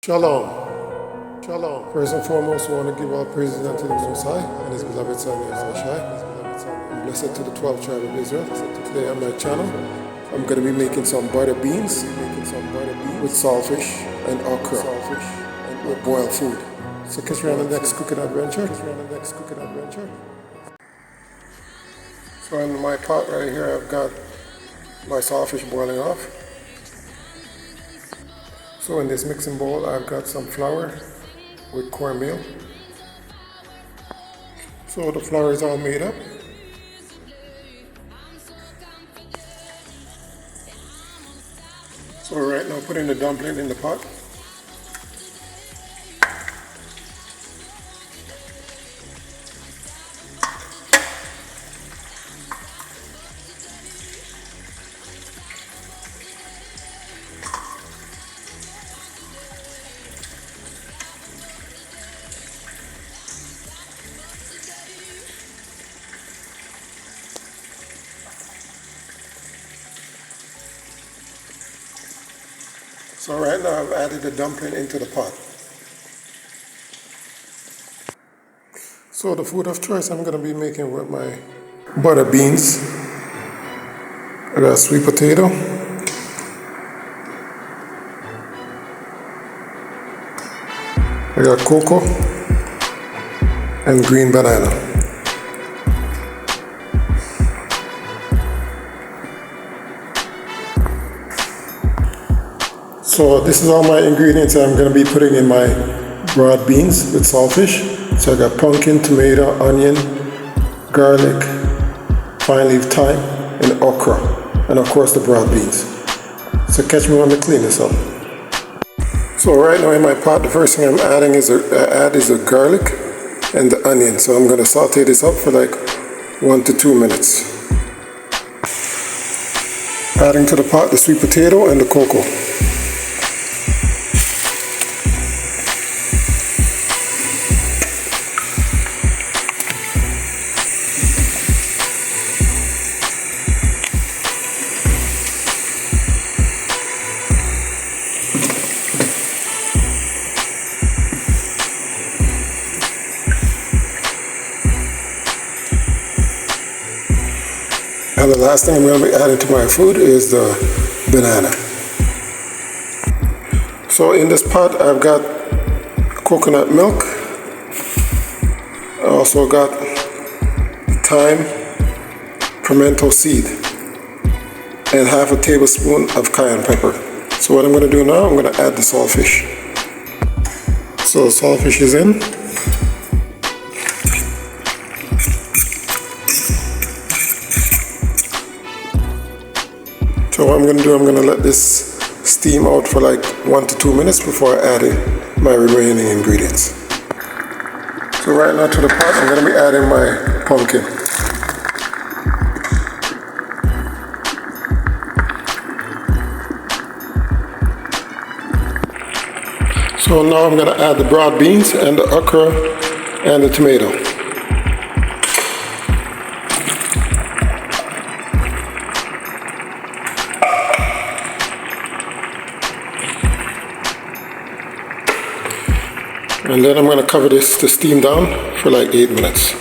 Shalom. Shalom. First and foremost, I want to give all praises unto the Most High and His beloved Son, Yahushua. And blessed to the 12 tribe of Israel. Today on my channel, I'm going to be making some butter beans with saltfish and okra with boiled food. So catch me on the next cooking adventure. So in my pot right here, I've got my saltfish boiling off. So in this mixing bowl, I've got some flour with cornmeal. So the flour is all made up. So right now, putting the dumpling in the pot. So right now I've added the dumpling into the pot. So the food of choice I'm going to be making with my butter beans. I got sweet potato. I got cocoa and green banana. So this is all my ingredients I'm going to be putting in my broad beans with saltfish. So I got pumpkin, tomato, onion, garlic, fine leaf thyme, and okra. And of course the broad beans. So catch me when I clean this up. So right now in my pot, the first thing I'm adding is the garlic and the onion. So I'm going to saute this up for like 1 to 2 minutes. Adding to the pot the sweet potato and the cocoa. And the last thing I'm going to be adding to my food is the banana. So in this pot I've got coconut milk. I also got thyme, pimento seed, and half a tablespoon of cayenne pepper. So what I'm going to do now, I'm going to add the saltfish. So the saltfish is in. So what I'm going to do, I'm going to let this steam out for like 1 to 2 minutes before I add in my remaining ingredients. So right now to the pot, I'm going to be adding my pumpkin. So now I'm going to add the broad beans and the okra and the tomato. And then I'm going to cover this to steam down for like 8 minutes.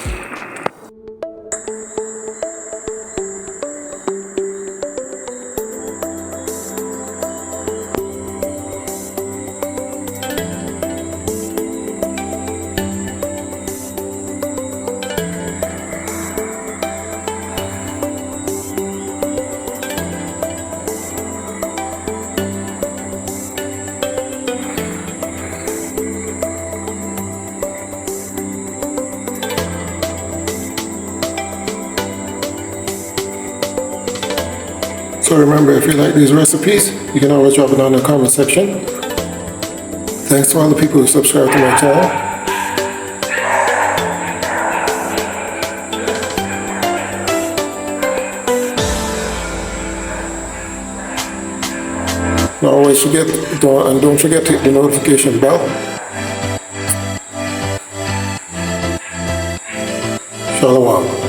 So remember, if you like these recipes, you can always drop it down in the comment section. Thanks to all the people who subscribe to my channel. Now don't forget to hit the notification bell. Shalom.